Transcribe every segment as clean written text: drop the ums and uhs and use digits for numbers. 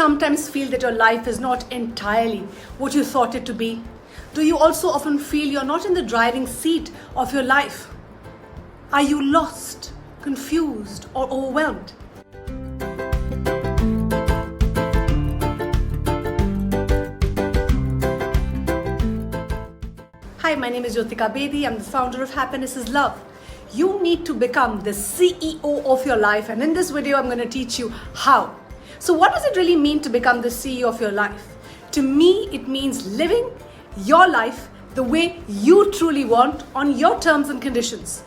sometimes feel that your life is not entirely what you thought it to be? Do you also often feel you're not in the driving seat of your life? Are you lost, confused, or overwhelmed? Hi, my name is Jyotika Bedi. I'm the founder of Happiness is Love. You need to become the CEO of your life, and in this video, I'm going to teach you how. So what does it really mean to become the CEO of your life? To me, it means living your life the way you truly want on your terms and conditions.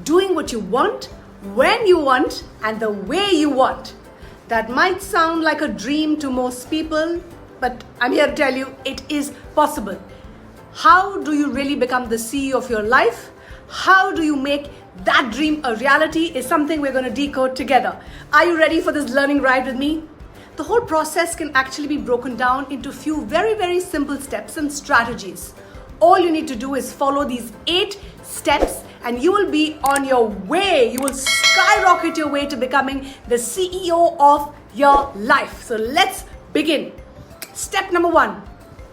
Doing what you want, when you want, and the way you want. That might sound like a dream to most people, but I'm here to tell you it is possible. How do you really become the CEO of your life? How do you make that dream a reality is something we're going to decode together. Are you ready for this learning ride with me? The whole process can actually be broken down into a few very, very simple steps and strategies. All you need to do is follow these 8 steps and you will be on your way. You will skyrocket your way to becoming the CEO of your life. So let's begin. Step number 1,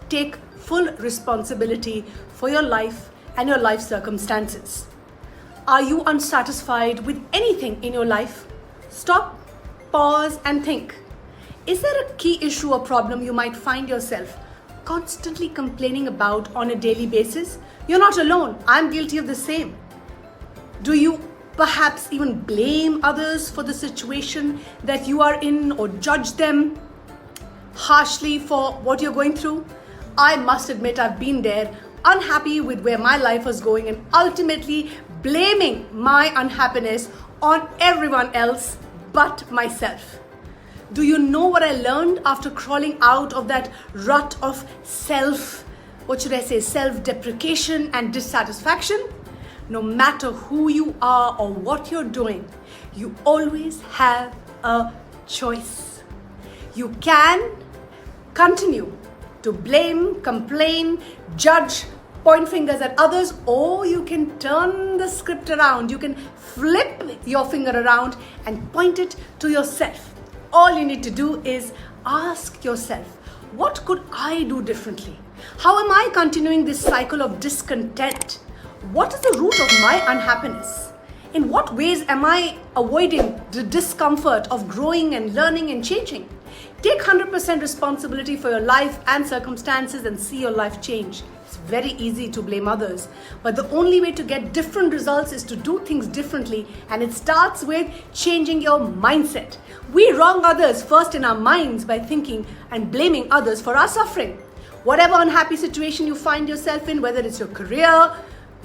take full responsibility for your life and your life circumstances. Are you unsatisfied with anything in your life? Stop, pause, and think. Is there a key issue or problem you might find yourself constantly complaining about on a daily basis? You're not alone. I'm guilty of the same. Do you perhaps even blame others for the situation that you are in or judge them harshly for what you're going through? I must admit I've been there, unhappy with where my life was going and ultimately blaming my unhappiness on everyone else but myself. Do you know what I learned after crawling out of that rut of self-deprecation and dissatisfaction? No matter who you are or what you're doing, you always have a choice. You can continue to blame, complain, judge, point fingers at others, or you can turn the script around. You can flip your finger around and point it to yourself. All you need to do is ask yourself, what could I do differently? How am I continuing this cycle of discontent? What is the root of my unhappiness? In what ways am I avoiding the discomfort of growing and learning and changing? Take 100% responsibility for your life and circumstances and see your life change. It's very easy to blame others, but the only way to get different results is to do things differently, and it starts with changing your mindset. We wrong others first in our minds by thinking and blaming others for our suffering. Whatever unhappy situation you find yourself in, whether it's your career,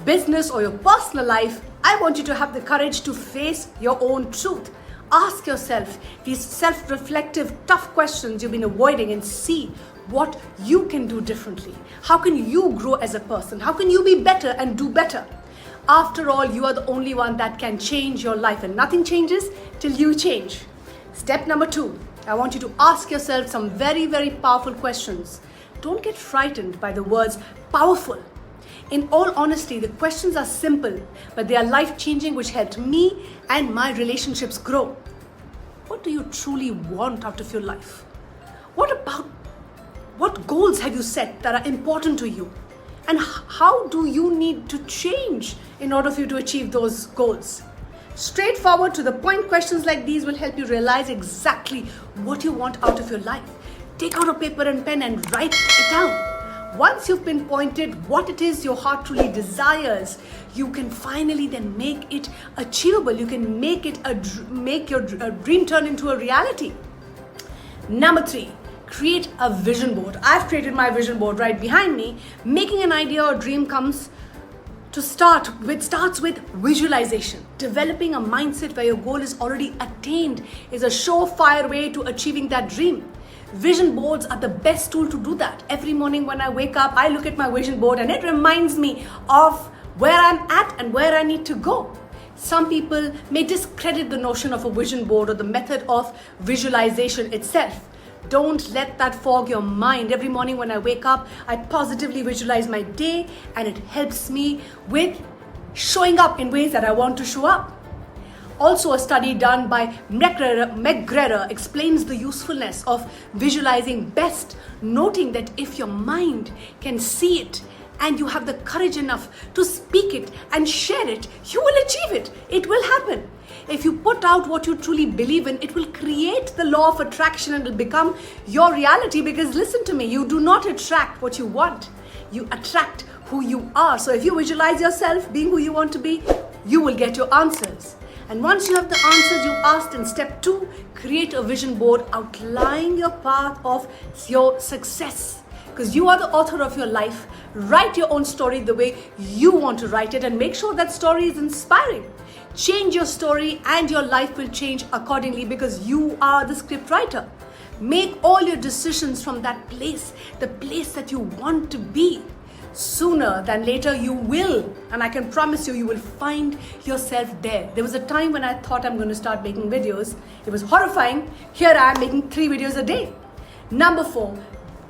business, or your personal life, I want you to have the courage to face your own truth. Ask yourself these self-reflective, tough questions you've been avoiding and see what you can do differently. How can you grow as a person? How can you be better and do better? After all, you are the only one that can change your life, and nothing changes till you change. Step number 2, I want you to ask yourself some very, very powerful questions. Don't get frightened by the words powerful. In all honesty, the questions are simple, but they are life-changing, which helped me and my relationships grow. What do you truly want out of your life? What goals have you set that are important to you? And how do you need to change in order for you to achieve those goals? Straightforward to the point questions like these will help you realize exactly what you want out of your life. Take out a paper and pen and write it down. Once you've pinpointed what it is your heart truly desires, you can finally then make it achievable. You can make your dream turn into a reality. Number 3, create a vision board. I've created my vision board right behind me. Making an idea or dream starts with visualization. Developing a mindset where your goal is already attained is a surefire way to achieving that dream. Vision boards are the best tool to do that. Every morning when I wake up, I look at my vision board and it reminds me of where I'm at and where I need to go. Some people may discredit the notion of a vision board or the method of visualization itself. Don't let that fog your mind. Every morning when I wake up, I positively visualize my day, and it helps me with showing up in ways that I want to show up. Also, a study done by McGregor explains the usefulness of visualizing best, noting that if your mind can see it and you have the courage enough to speak it and share it, you will achieve it. It will happen. If you put out what you truly believe in, it will create the law of attraction and it will become your reality. Because listen to me, you do not attract what you want. You attract who you are. So if you visualize yourself being who you want to be, you will get your answers. And once you have the answers you asked in step 2, create a vision board outlining your path of your success. Because you are the author of your life. Write your own story the way you want to write it and make sure that story is inspiring. Change your story and your life will change accordingly because you are the script writer. Make all your decisions from that place, the place that you want to be. Sooner than later you will, and I can promise you, you will find yourself there. There was a time when I thought I'm going to start making videos. It was horrifying. Here I am making 3 videos a day. Number 4,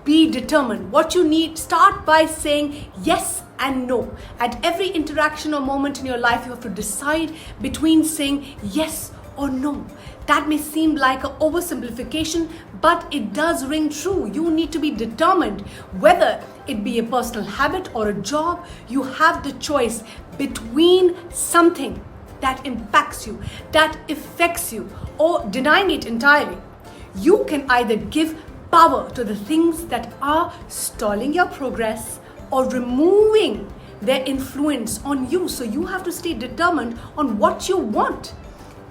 be determined. What you need, start by saying yes and no. At every interaction or moment in your life, you have to decide between saying yes or no. That may seem like an oversimplification, but it does ring true. You need to be determined. Whether it be a personal habit or a job, you have the choice between something that impacts you, that affects you, or denying it entirely. You can either give power to the things that are stalling your progress or removing their influence on you. So you have to stay determined on what you want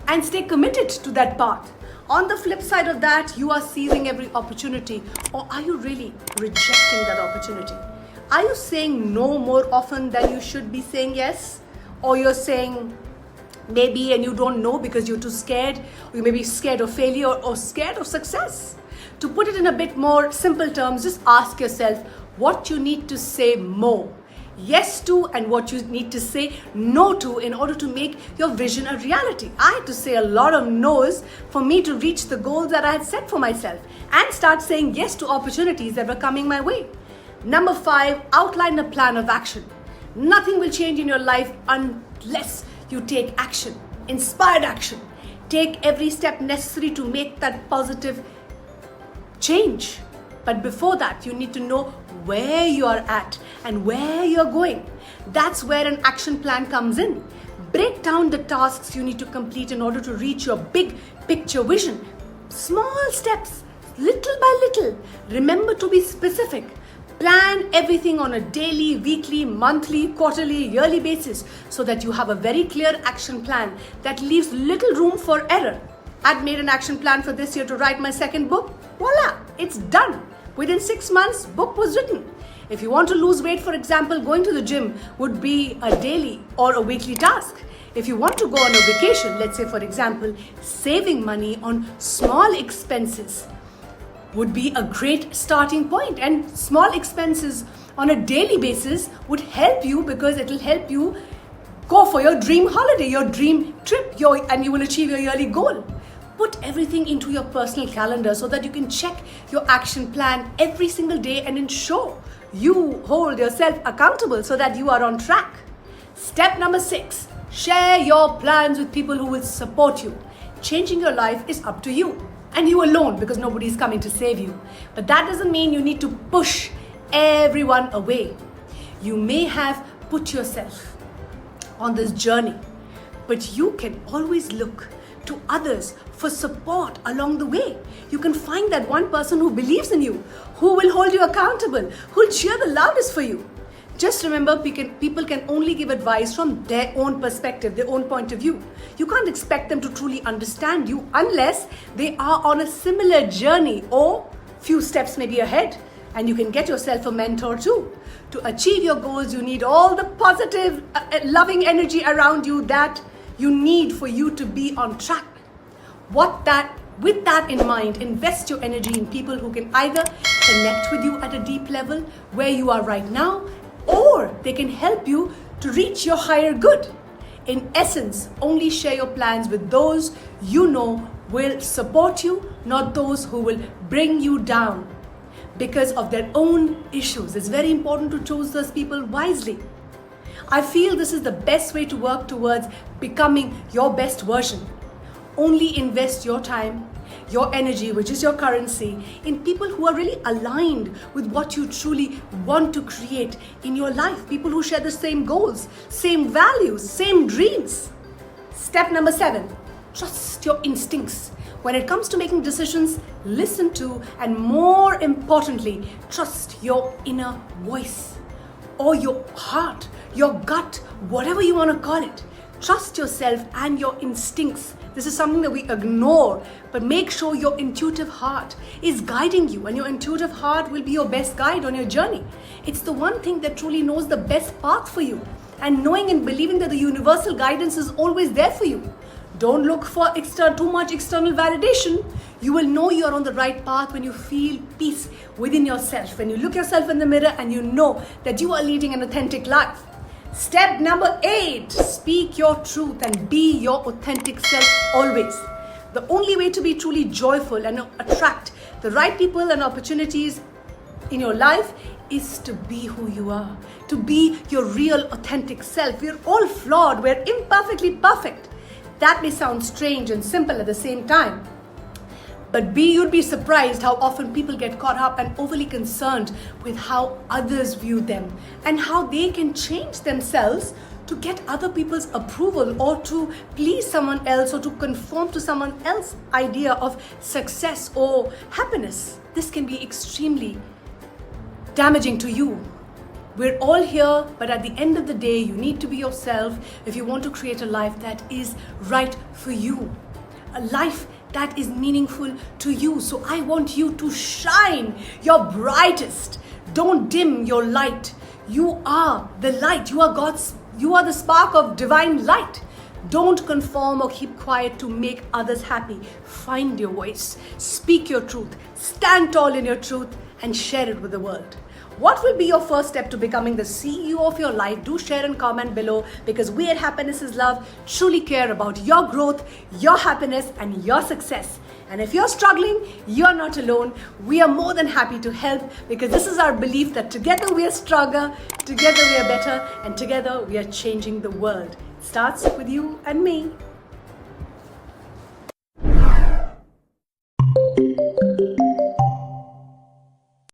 and stay committed to that path. On the flip side of that, you are seizing every opportunity, or are you really rejecting that opportunity? Are you saying no more often than you should be saying yes? Or you're saying maybe and you don't know because you're too scared, or you may be scared of failure or scared of success? To put it in a bit more simple terms, just ask yourself what you need to say more yes to and what you need to say no to in order to make your vision a reality. I had to say a lot of no's for me to reach the goals that I had set for myself and start saying yes to opportunities that were coming my way. Number 5, outline a plan of action. Nothing will change in your life unless you take action, inspired action. Take every step necessary to make that positive change. But before that, you need to know where you are at and where you're going. That's where an action plan comes in. Break down the tasks you need to complete in order to reach your big picture vision. Small steps, little by little. Remember to be specific. Plan everything on a daily, weekly, monthly, quarterly, yearly basis so that you have a very clear action plan that leaves little room for error. I'd made an action plan for this year to write my 2nd book. Voila, it's done. Within 6 months, book was written. If you want to lose weight, for example, going to the gym would be a daily or a weekly task. If you want to go on a vacation, let's say for example, saving money on small expenses would be a great starting point. And small expenses on a daily basis would help you because it will help you go for your dream holiday, your dream trip, and you will achieve your yearly goal. Put everything into your personal calendar so that you can check your action plan every single day and ensure you hold yourself accountable so that you are on track. Step number 6, share your plans with people who will support you. Changing your life is up to you and you alone because nobody is coming to save you. But that doesn't mean you need to push everyone away. You may have put yourself on this journey, but you can always look to others for support along the way. You can find that one person who believes in you, who will hold you accountable, who will cheer the loudest for you. Just remember, people can only give advice from their own perspective, their own point of view. You can't expect them to truly understand you unless they are on a similar journey or few steps maybe ahead. And you can get yourself a mentor too. To achieve your goals, you need all the positive, loving energy around you that you need for you to be on track. With that in mind, invest your energy in people who can either connect with you at a deep level where you are right now, or they can help you to reach your higher good. In essence, only share your plans with those you know will support you, not those who will bring you down because of their own issues. It's very important to choose those people wisely. I feel this is the best way to work towards becoming your best version. Only invest your time, your energy, which is your currency, in people who are really aligned with what you truly want to create in your life. People who share the same goals, same values, same dreams. Step number 7, trust your instincts. When it comes to making decisions, listen to, and more importantly, trust your inner voice or your heart, your gut, whatever you want to call it. Trust yourself and your instincts. This is something that we ignore, but make sure your intuitive heart is guiding you, and your intuitive heart will be your best guide on your journey. It's the one thing that truly knows the best path for you, and knowing and believing that the universal guidance is always there for you. Don't look for too much external validation. You will know you're on the right path when you feel peace within yourself, when you look yourself in the mirror and you know that you are leading an authentic life. Step number 8, speak your truth and be your authentic self always. The only way to be truly joyful and attract the right people and opportunities in your life is to be who you are, to be your real authentic self. We're all flawed, we're imperfectly perfect. That may sound strange and simple at the same time. But you'd be surprised how often people get caught up and overly concerned with how others view them and how they can change themselves to get other people's approval or to please someone else or to conform to someone else's idea of success or happiness. This can be extremely damaging to you. We're all here, but at the end of the day, you need to be yourself if you want to create a life that is right for you. A life that is meaningful to you. So I want you to shine your brightest. Don't dim your light. You are the light. You are the spark of divine light. Don't conform or keep quiet to make others happy. Find your voice. Speak your truth. Stand tall in your truth and share it with the world. What will be your first step to becoming the CEO of your life? Do share and comment below, because we at Happiness is Love truly care about your growth, your happiness, and your success. And if you're struggling, you're not alone. We are more than happy to help, because this is our belief that together we are stronger, together we are better, and together we are changing the world. It starts with you and me.